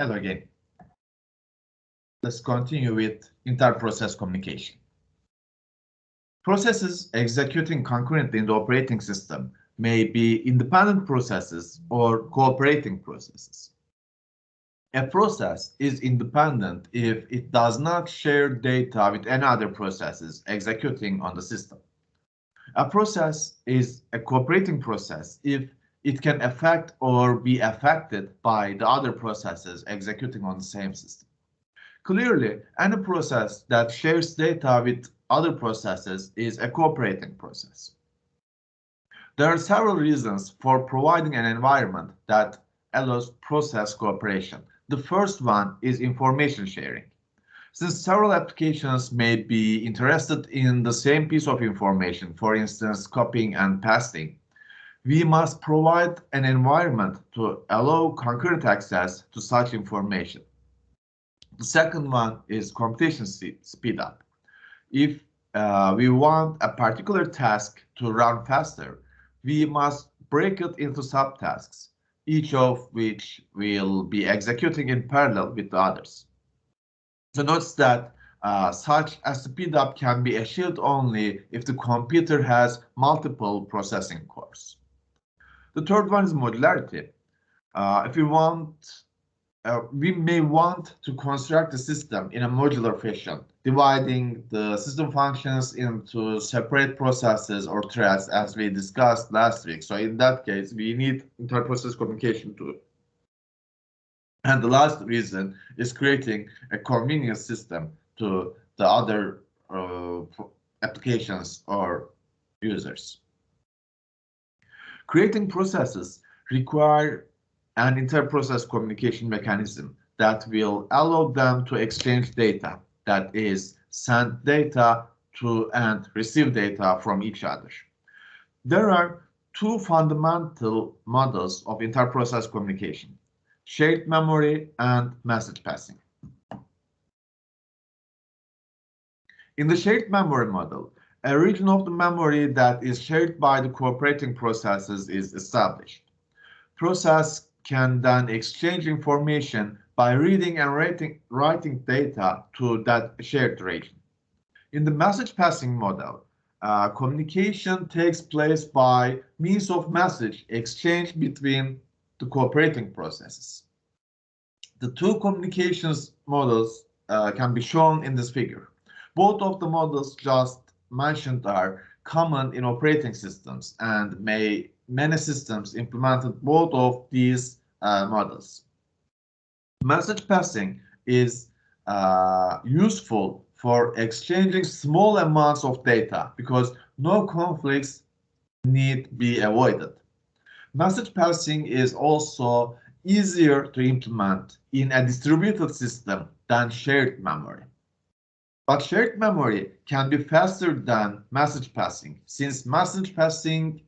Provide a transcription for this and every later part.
Hello again. Let's continue with inter-process communication. Processes executing concurrently in the operating system may be independent processes or cooperating processes. A process is independent if it does not share data with any other processes executing on the system. A process is a cooperating process if it can affect or be affected by the other processes executing on the same system. Clearly, any process that shares data with other processes is a cooperating process. There are several reasons for providing an environment that allows process cooperation. The first one is information sharing. Since several applications may be interested in the same piece of information, for instance, copying and pasting, we must provide an environment to allow concurrent access to such information. The second one is computation speed up. If we want a particular task to run faster, we must break it into subtasks, each of which will be executing in parallel with the others. So notice that such a speed up can be achieved only if the computer has multiple processing cores. The third one is modularity. If we want we may want to construct the system in a modular fashion, dividing the system functions into separate processes or threads as we discussed last week. So in that case, we need inter-process communication too. And the last reason is creating a convenient system to the other applications or users. Creating processes require an inter-process communication mechanism that will allow them to exchange data, that is, send data to and receive data from each other. There are two fundamental models of inter-process communication: shared memory and message passing. In the shared memory model, a region of the memory that is shared by the cooperating processes is established. Process can then exchange information by reading and writing data to that shared region. In the message passing model, communication takes place by means of message exchange between the cooperating processes. The two communications models can be shown in this figure. Both of the models just mentioned are common in operating systems, and many systems implemented both of these models. Message passing is useful for exchanging small amounts of data because no conflicts need be avoided. Message passing is also easier to implement in a distributed system than shared memory. But shared memory can be faster than message passing, since message passing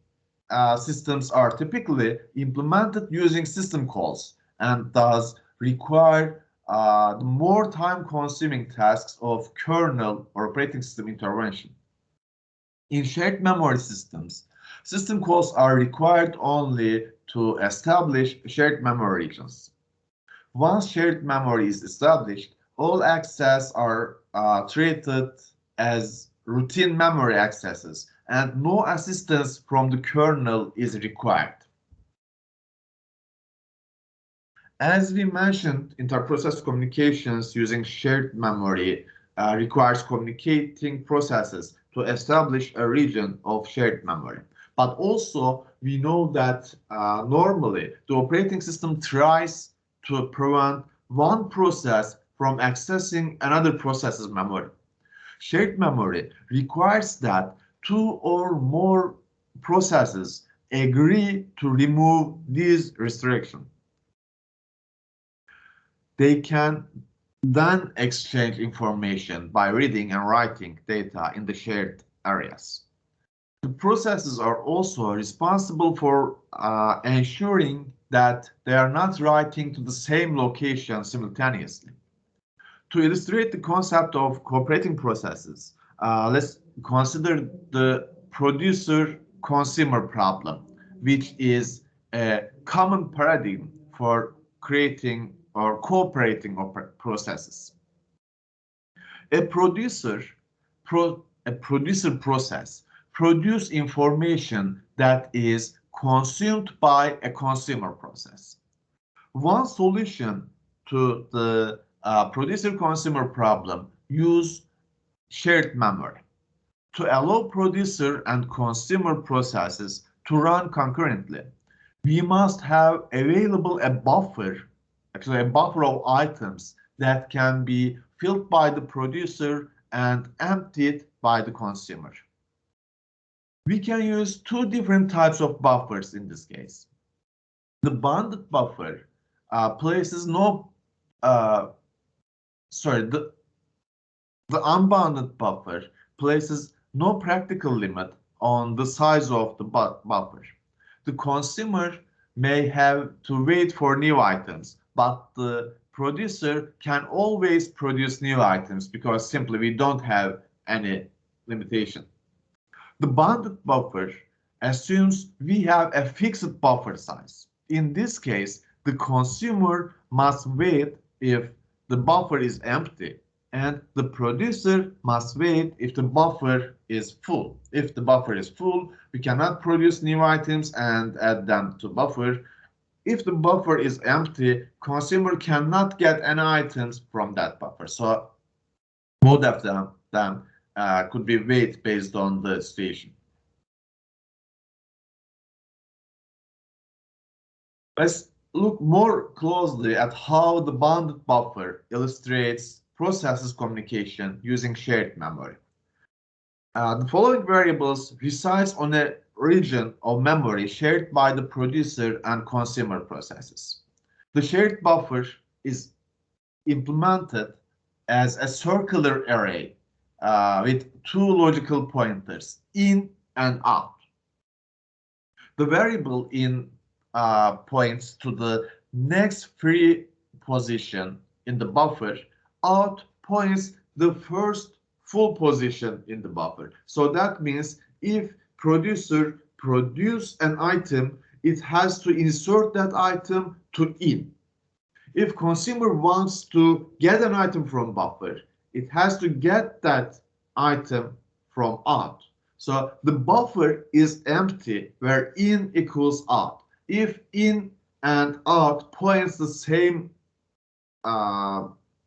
systems are typically implemented using system calls and thus require the more time-consuming tasks of kernel or operating system intervention. In shared memory systems, system calls are required only to establish shared memory regions. Once shared memory is established, all access are treated as routine memory accesses, and no assistance from the kernel is required. As we mentioned, inter-process communications using shared memory requires communicating processes to establish a region of shared memory. But also, we know that normally the operating system tries to prevent one process from accessing another process's memory. Shared memory requires that two or more processes agree to remove these restrictions. They can then exchange information by reading and writing data in the shared areas. The processes are also responsible for ensuring that they are not writing to the same location simultaneously. To illustrate the concept of cooperating processes, let's consider the producer-consumer problem, which is a common paradigm for creating or cooperating processes. A producer process produce information that is consumed by a consumer process. One solution to the producer-consumer problem use shared memory to allow producer and consumer processes to run concurrently. We must have available a buffer, actually a buffer of items that can be filled by the producer and emptied by the consumer. We can use two different types of buffers in this case. The bounded buffer places no, the unbounded buffer places no practical limit on the size of the buffer. The consumer may have to wait for new items, but the producer can always produce new items because simply we don't have any limitation. The bounded buffer assumes we have a fixed buffer size. In this case, the consumer must wait if the buffer is empty, and the producer must wait if the buffer is full. If the buffer is full, we cannot produce new items and add them to buffer. If the buffer is empty, consumer cannot get any items from that buffer. So both of them could be weight based on the situation. Let's look more closely at how the bounded buffer illustrates processes communication using shared memory. The following variables resides on a region of memory shared by the producer and consumer processes. The shared buffer is implemented as a circular array with two logical pointers, in and out. The variable in points to the next free position in the buffer, out points the first full position in the buffer. So that means if producer produce an item, it has to insert that item to in. If consumer wants to get an item from buffer, it has to get that item from out. So the buffer is empty where in equals out. If in and out points the same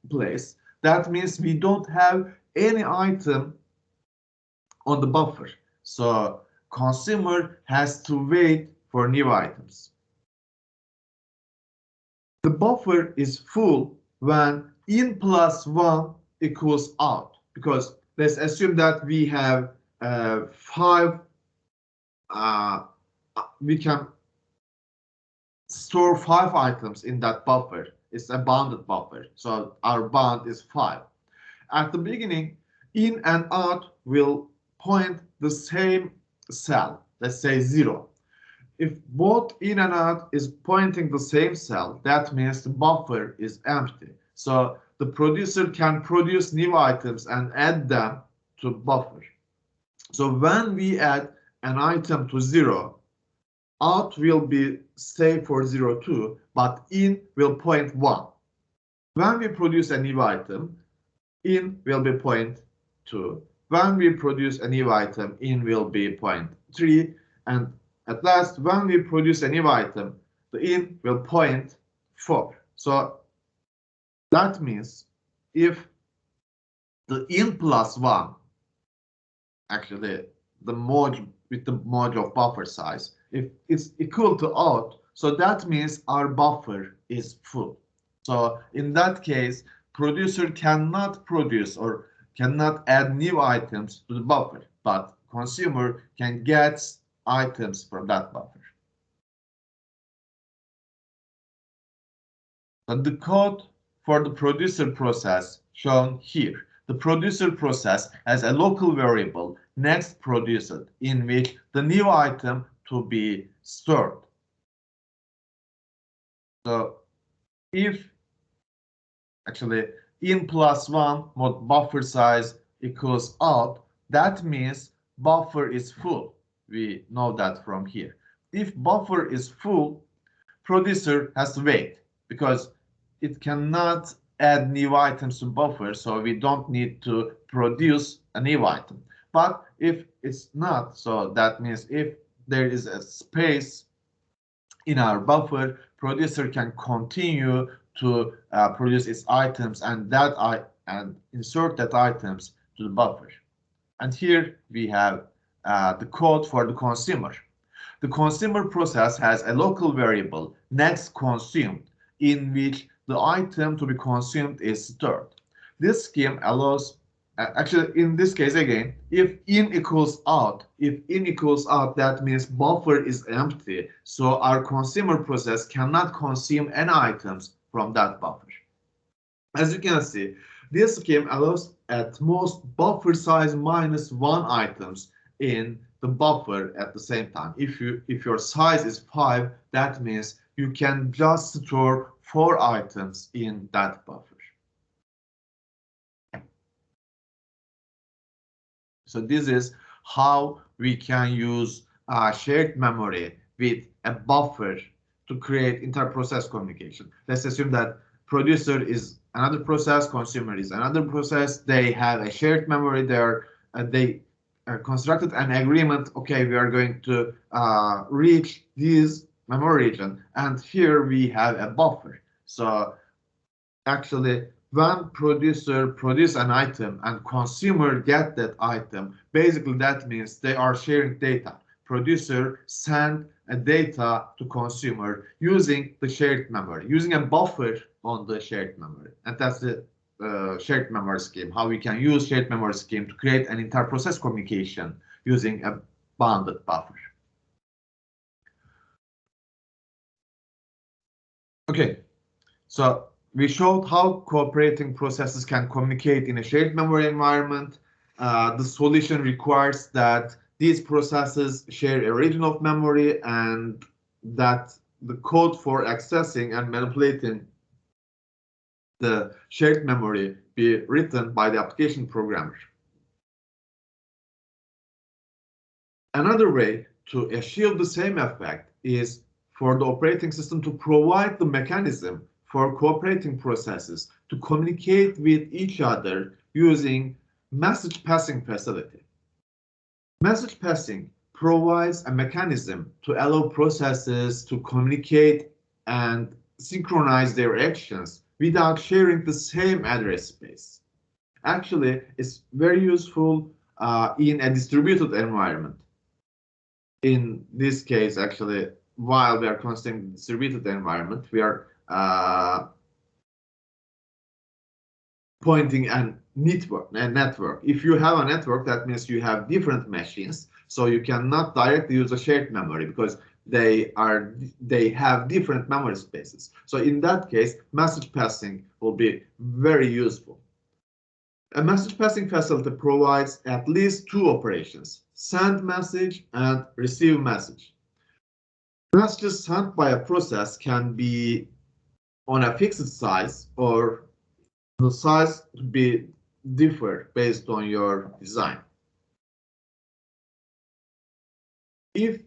place, that means we don't have any item on the buffer. So consumer has to wait for new items. The buffer is full when in plus 1 equals out, because let's assume that we have 5, we can store 5 items in that buffer. It's a bounded buffer, so our bound is 5. At the beginning, in and out will point the same cell, let's say 0. If both in and out is pointing the same cell, that means the buffer is empty. So the producer can produce new items and add them to buffer. So when we add an item to 0, out will be stay for 0 too, but in will point 1. When we produce a new item, in will be point 2. When we produce a new item, in will be point 3. And at last, when we produce a new item, the in will point 4. So that means if the in plus 1, actually the merge with the merge of buffer size, if it's equal to out, so that means our buffer is full. So in that case, producer cannot produce or cannot add new items to the buffer, but consumer can get items from that buffer. And the code for the producer process shown here. The producer process has a local variable next produced in which the new item to be stored. So if actually in plus 1 mod buffer size equals out, that means buffer is full. We know that from here. If buffer is full, producer has to wait because it cannot add new items to buffer, so we don't need to produce a new item. But if it's not, so that means if there is a space in our buffer, producer can continue to produce its items and insert that items to the buffer. And here we have the code for the consumer. The consumer process has a local variable next consumed in which the item to be consumed is stored. This scheme allows, actually in this case again, if in equals out, that means buffer is empty, so our consumer process cannot consume any items from that buffer. As you can see, this scheme allows at most buffer size minus 1 items in the buffer at the same time. If your size is 5, that means you can just store 4 items in that buffer. So this is how we can use shared memory with a buffer to create inter-process communication. Let's assume that producer is another process, consumer is another process. They have a shared memory there, and they constructed an agreement. Okay, we are going to reach this memory region, and here we have a buffer. So actually, when producer produce an item and consumer get that item, basically that means they are sharing data. Producer send a data to consumer using the shared memory, using a buffer on the shared memory. And that's the shared memory scheme, how we can use shared memory scheme to create an inter-process communication using a bounded buffer. Okay, so we showed how cooperating processes can communicate in a shared memory environment. The solution requires that these processes share a region of memory and that the code for accessing and manipulating the shared memory be written by the application programmer. Another way to achieve the same effect is for the operating system to provide the mechanism for cooperating processes to communicate with each other using message passing facility. Message passing provides a mechanism to allow processes to communicate and synchronize their actions without sharing the same address space. Actually, it's very useful in a distributed environment. In this case, actually, while we are considering the distributed environment, we are pointing a network. If you have a network, that means you have different machines, so you cannot directly use a shared memory because they have different memory spaces. So in that case, message passing will be very useful. A message passing facility provides at least 2 operations: send message and receive message. Messages sent by a process can be on a fixed size, or the size to be differ based on your design. If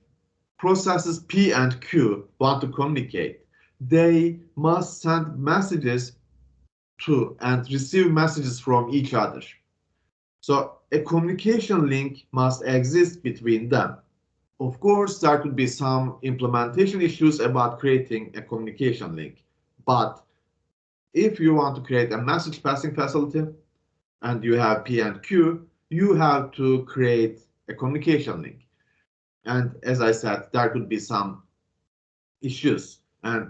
processes P and Q want to communicate, they must send messages to and receive messages from each other. So a communication link must exist between them. Of course, there could be some implementation issues about creating a communication link, but if you want to create a message passing facility and you have P and Q, you have to create a communication link. And as I said, there could be some issues. And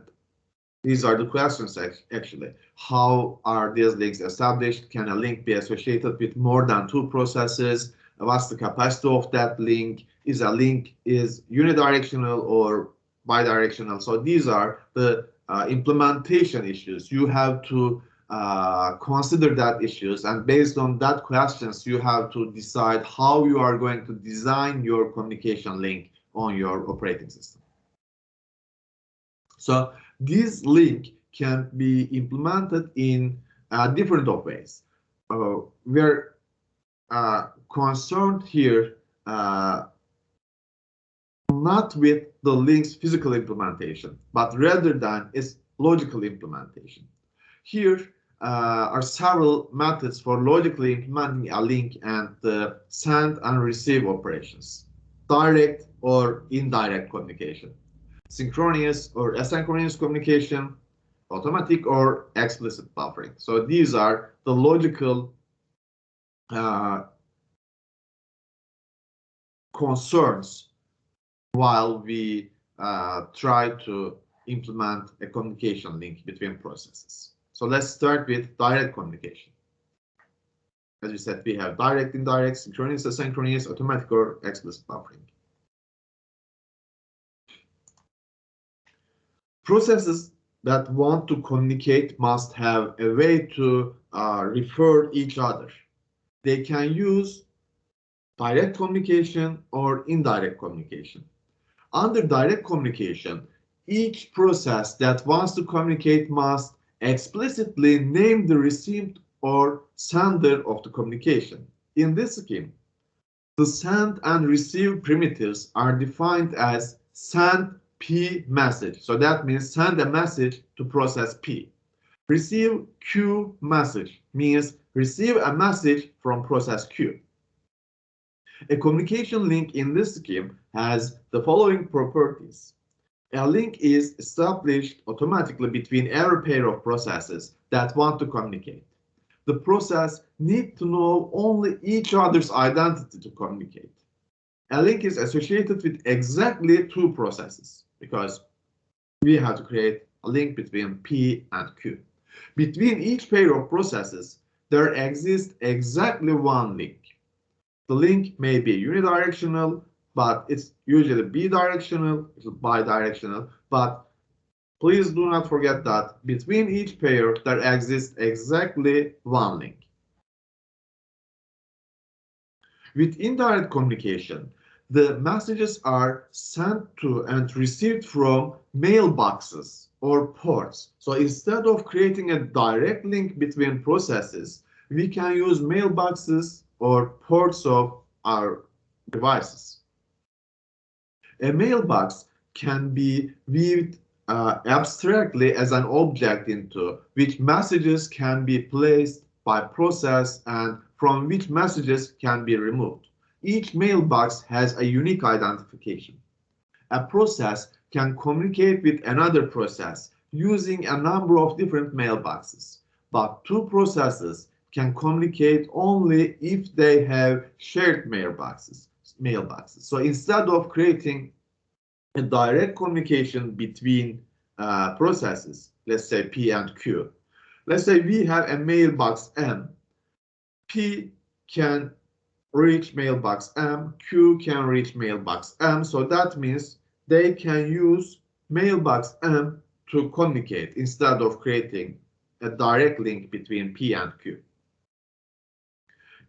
these are the questions actually. How are these links established? Can a link be associated with more than 2 processes? What's the capacity of that link? Is a link unidirectional or bidirectional? So these are the implementation issues. You have to consider that issues, and based on that questions, you have to decide how you are going to design your communication link on your operating system. So this link can be implemented in different ways. We're concerned here not with the link's physical implementation, but rather than its logical implementation. Here are several methods for logically implementing a link and the send and receive operations. Direct or indirect communication, synchronous or asynchronous communication, automatic or explicit buffering. So these are the logical concerns while we try to implement a communication link between processes. So let's start with direct communication. As we said, we have direct, indirect, synchronous, asynchronous, automatic, or explicit buffering. Processes that want to communicate must have a way to refer each other. They can use direct communication or indirect communication. Under direct communication, each process that wants to communicate must explicitly name the recipient or sender of the communication. In this scheme, the send and receive primitives are defined as send P message. So that means send a message to process P. Receive Q message means receive a message from process Q. A communication link in this scheme has the following properties. A link is established automatically between every pair of processes that want to communicate. The process needs to know only each other's identity to communicate. A link is associated with exactly two processes because we have to create a link between P and Q. Between each pair of processes, there exists exactly one link. The link may be unidirectional, but it's usually bidirectional, it's bidirectional, but please do not forget that between each pair there exists exactly one link. With indirect communication, the messages are sent to and received from mailboxes or ports. So instead of creating a direct link between processes, we can use mailboxes or ports of our devices. A mailbox can be viewed abstractly as an object into which messages can be placed by process and from which messages can be removed. Each mailbox has a unique identification. A process can communicate with another process using a number of different mailboxes, but two processes can communicate only if they have shared mailboxes. So instead of creating a direct communication between processes, let's say P and Q, let's say we have a mailbox M. P can reach mailbox M, Q can reach mailbox M, so that means they can use mailbox M to communicate instead of creating a direct link between P and Q.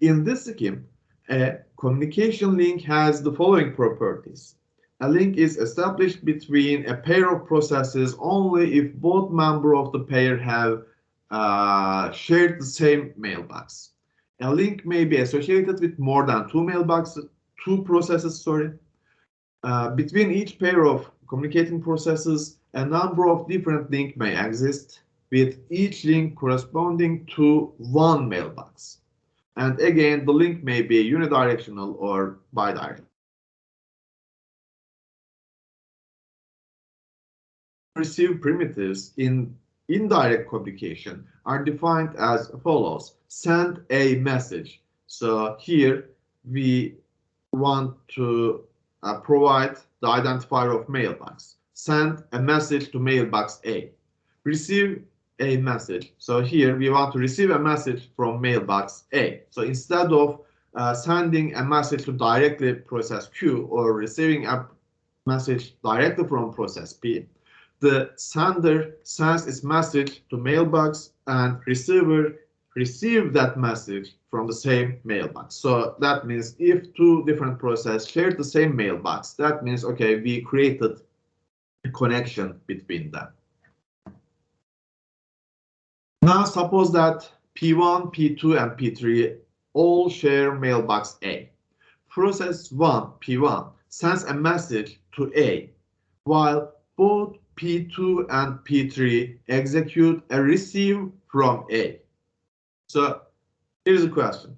In this scheme, a communication link has the following properties. A link is established between a pair of processes only if both members of the pair have shared the same mailbox. A link may be associated with more than two processes. Between each pair of communicating processes, a number of different links may exist, with each link corresponding to one mailbox. And again, the link may be unidirectional or bidirectional. Receive primitives in indirect communication are defined as follows. Send a message. So here we want to provide the identifier of mailbox. Send a message to mailbox A. Receive a message. So here we want to receive a message from mailbox A. So instead of sending a message to directly process Q or receiving a message directly from process P, the sender sends its message to mailbox and receiver receive that message from the same mailbox. So that means if two different processes share the same mailbox, that means, okay, we created a connection between them. Now suppose that P1, P2, and P3 all share mailbox A. Process 1, P1, sends a message to A, while both P2 and P3 execute a receive from A. So here's a question.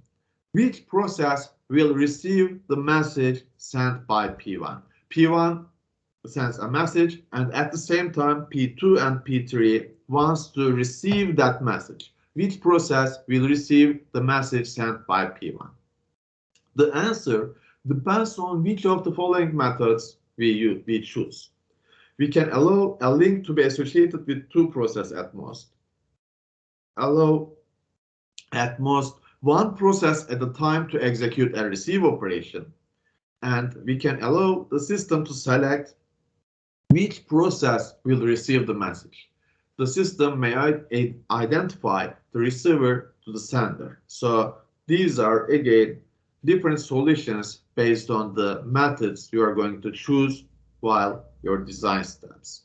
Which process will receive the message sent by P1? P1 sends a message, and at the same time P2 and P3 wants to receive that message. Which process will receive the message sent by P1? The answer depends on which of the following methods we choose. We can allow a link to be associated with two processes at most. Allow at most one process at a time to execute a receive operation. And we can allow the system to select which process will receive the message. The system may identify the receiver to the sender. So these are, again, different solutions based on the methods you are going to choose while your design steps.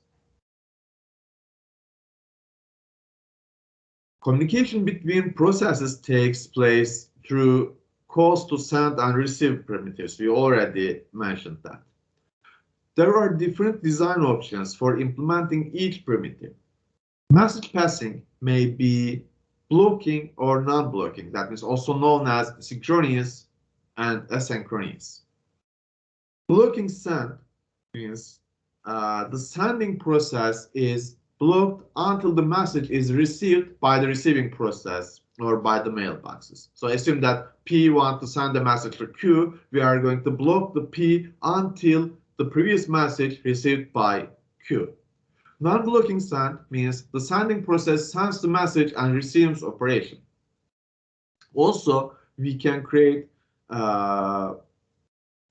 Communication between processes takes place through calls to send and receive primitives. We already mentioned that. There are different design options for implementing each primitive. Message passing may be blocking or non-blocking. That is also known as synchronous and asynchronous. Blocking send means the sending process is blocked until the message is received by the receiving process or by the mailboxes. So assume that P wants to send a message to Q. We are going to block the P until the previous message received by Q. Non-blocking send means the sending process sends the message and receives operation. Also, we can create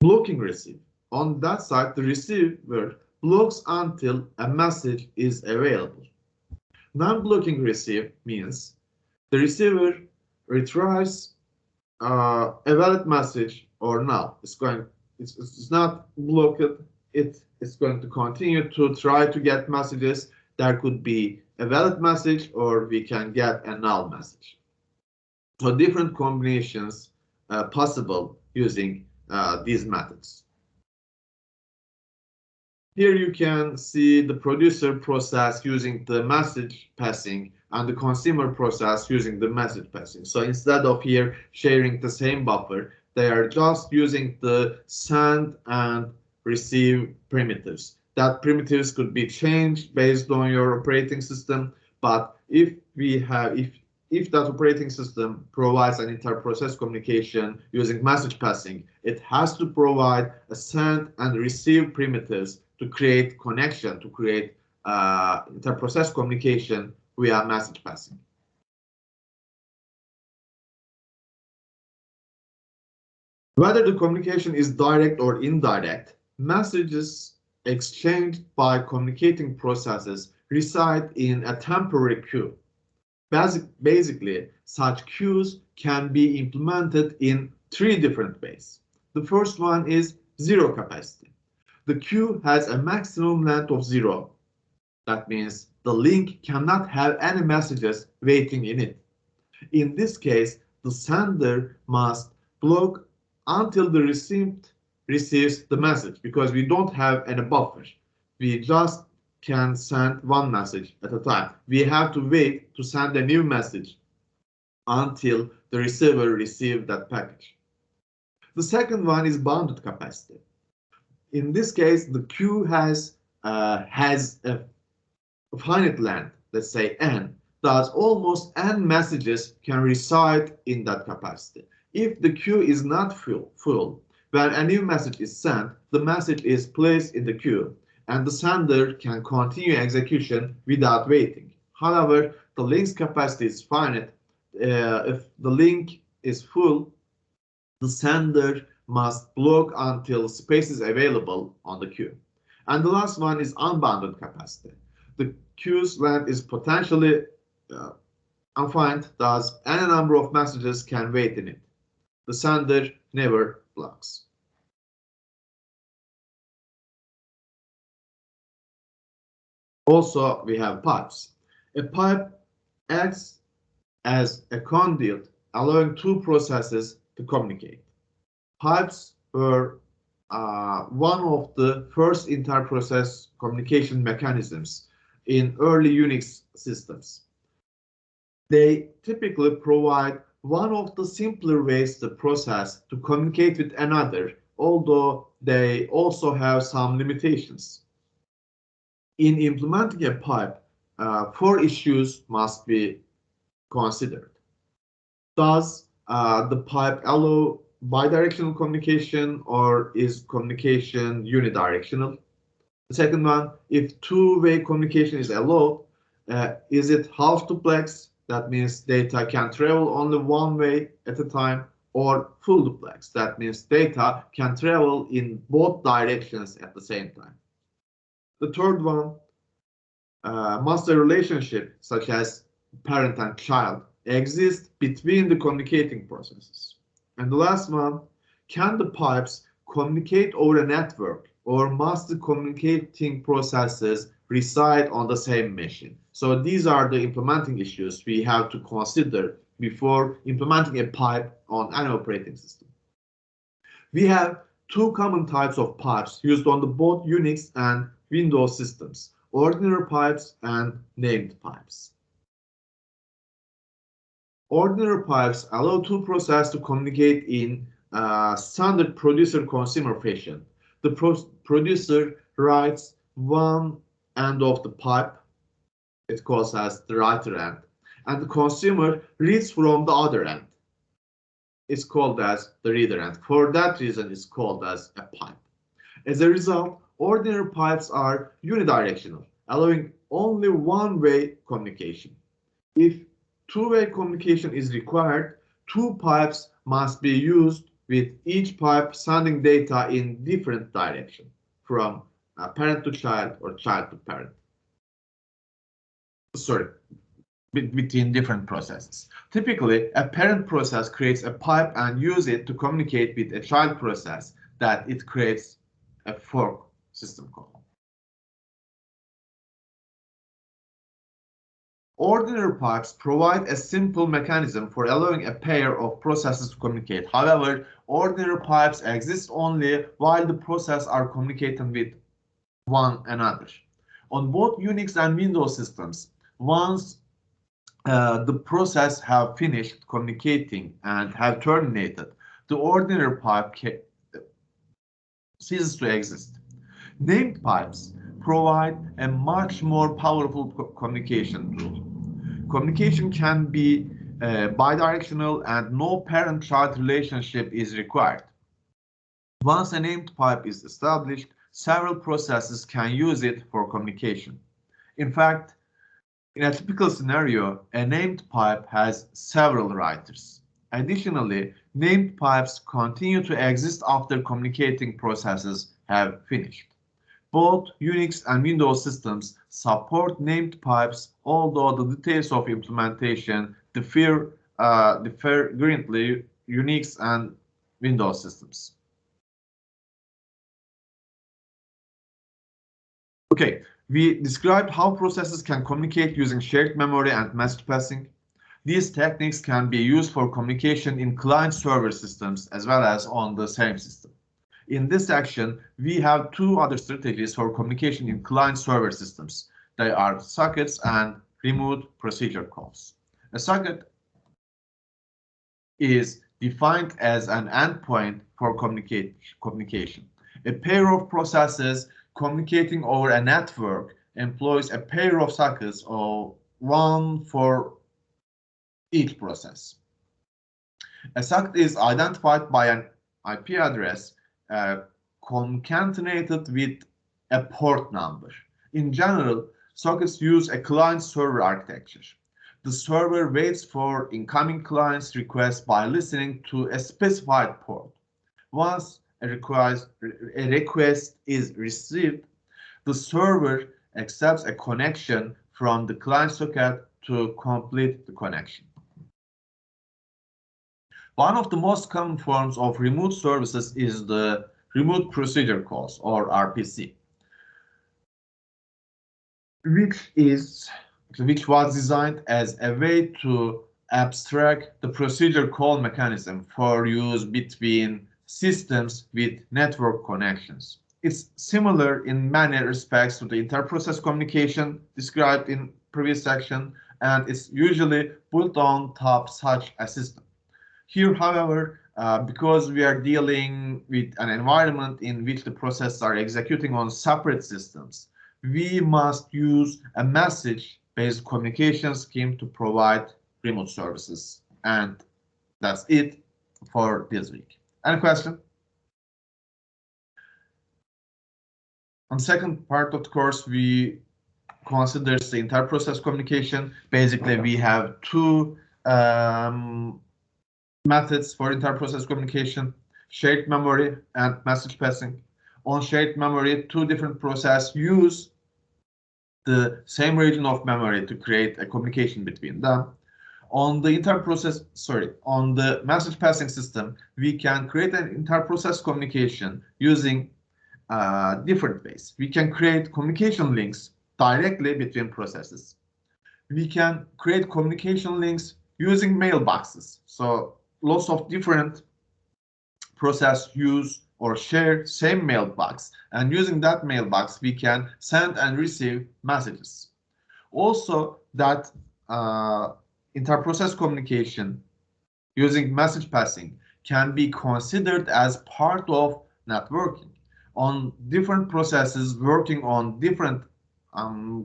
blocking receive. On that side, the receiver blocks until a message is available. Non-blocking receive means the receiver retrieves a valid message or null. It's not blocked. It is going to continue to try to get messages. There could be a valid message or we can get a null message. So different combinations possible using these methods. Here you can see the producer process using the message passing and the consumer process using the message passing. So instead of here sharing the same buffer, they are just using the send and receive primitives. That primitives could be changed based on your operating system, but if that operating system provides an inter-process communication using message passing, it has to provide a send and receive primitives to create connection, to create inter-process communication via message passing. Whether the communication is direct or indirect, messages exchanged by communicating processes reside in a temporary queue. Basically, such queues can be implemented in three different ways. The first one is zero capacity. The queue has a maximum length of 0. That means the link cannot have any messages waiting in it. In this case, the sender must block until the recipient receives the message because we don't have any buffer. We just can send one message at a time. We have to wait to send a new message until the receiver receives that package. The second one is bounded capacity. In this case, the queue has a finite length, let's say n, thus almost n messages can reside in that capacity. If the queue is not full, when a new message is sent, the message is placed in the queue, and the sender can continue execution without waiting. However, the link's capacity is finite. If the link is full, the sender must block until space is available on the queue. And the last one is unbounded capacity. The queue's length is potentially unfinite, thus any number of messages can wait in it. The sender never blocks. Also, we have pipes. A pipe acts as a conduit, allowing two processes to communicate. Pipes were one of the first inter-process communication mechanisms in early Unix systems. They typically provide one of the simpler ways to process to communicate with another, although they also have some limitations. In implementing a pipe, four issues must be considered. Does the pipe allow bidirectional communication, or is communication unidirectional? The second one, if two-way communication is allowed, is it half duplex? That means data can travel only one way at a time, or full duplex. That means data can travel in both directions at the same time. The third one, must a relationship such as parent and child exist between the communicating processes? And the last one, can the pipes communicate over a network, or must the communicating processes reside on the same machine? So these are the implementing issues we have to consider before implementing a pipe on an operating system. We have two common types of pipes used on the both Unix and Windows systems: ordinary pipes and named pipes. Ordinary pipes allow two processes to communicate in standard producer-consumer fashion. The producer writes one end of the pipe, it calls as the writer end, and the consumer reads from the other end. It's called as the reader end. For that reason, it's called as a pipe. As a result, ordinary pipes are unidirectional, allowing only one-way communication. If two-way communication is required, two pipes must be used, with each pipe sending data in different direction, from parent to child or child to parent. Sorry, between different processes. Typically, a parent process creates a pipe and uses it to communicate with a child process that it creates a fork system call. Ordinary pipes provide a simple mechanism for allowing a pair of processes to communicate. However, ordinary pipes exist only while the processes are communicating with one another. On both Unix and Windows systems, once the process have finished communicating and have terminated, the ordinary pipe ceases to exist. Named pipes provide a much more powerful communication tool. Communication can be bidirectional and no parent-child relationship is required. Once a named pipe is established, several processes can use it for communication. In fact, in a typical scenario, a named pipe has several writers. Additionally, named pipes continue to exist after communicating processes have finished. Both Unix and Windows systems support named pipes, although the details of implementation differ greatly Unix and Windows systems. Okay, we described how processes can communicate using shared memory and message passing. These techniques can be used for communication in client-server systems as well as on the same system. In this section, we have two other strategies for communication in client-server systems. They are sockets and remote procedure calls. A socket is defined as an endpoint for communication. A pair of processes communicating over a network employs a pair of sockets, or one for each process. A socket is identified by an IP address concatenated with a port number. In general, sockets use a client-server architecture. The server waits for incoming client's request by listening to a specified port. Once a request is received, the server accepts a connection from the client socket to complete the connection. One of the most common forms of remote services is the remote procedure calls, or RPC, which was designed as a way to abstract the procedure call mechanism for use between systems with network connections. It's similar in many respects to the inter-process communication described in previous section, and it's usually built on top such a system. Here, however, because we are dealing with an environment in which the processes are executing on separate systems, we must use a message-based communication scheme to provide remote services. And that's it for this week. Any question? On the second part of the course, we consider the inter-process communication. Basically, we have two methods for inter-process communication: shared memory and message passing. On shared memory, two different processes use the same region of memory to create a communication between them. On the on the message passing system, we can create an inter-process communication using different ways. We can create communication links directly between processes. We can create communication links using mailboxes. So lots of different process use or share same mailbox, and using that mailbox we can send and receive messages. Also, that inter-process communication using message passing can be considered as part of networking. On different processes working on different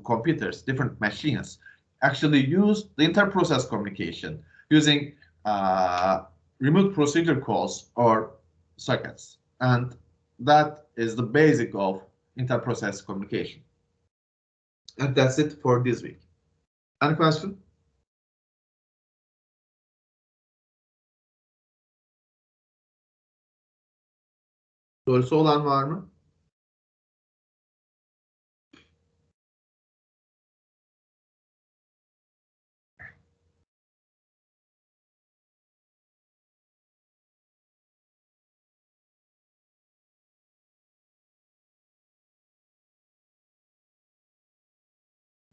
computers, different machines, actually use the inter-process communication using remote procedure calls or sockets. And that is the basic of inter-process communication. And that's it for this week. Any question? Sorusu olan var mı?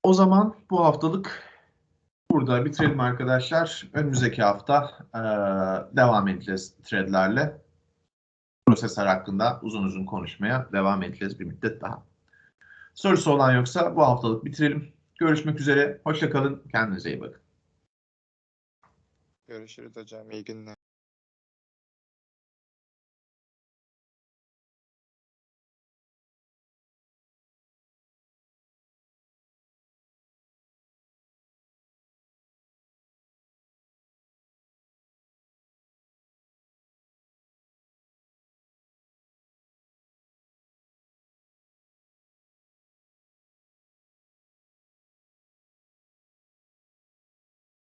O zaman bu haftalık burada bitirelim arkadaşlar. Önümüzdeki hafta devam edeceğiz threadlerle. Prosesler hakkında uzun uzun konuşmaya devam edeceğiz bir müddet daha. Sorusu olan yoksa bu haftalık bitirelim. Görüşmek üzere. Hoşça kalın. Kendinize iyi bakın. Görüşürüz hocam. İyi günler.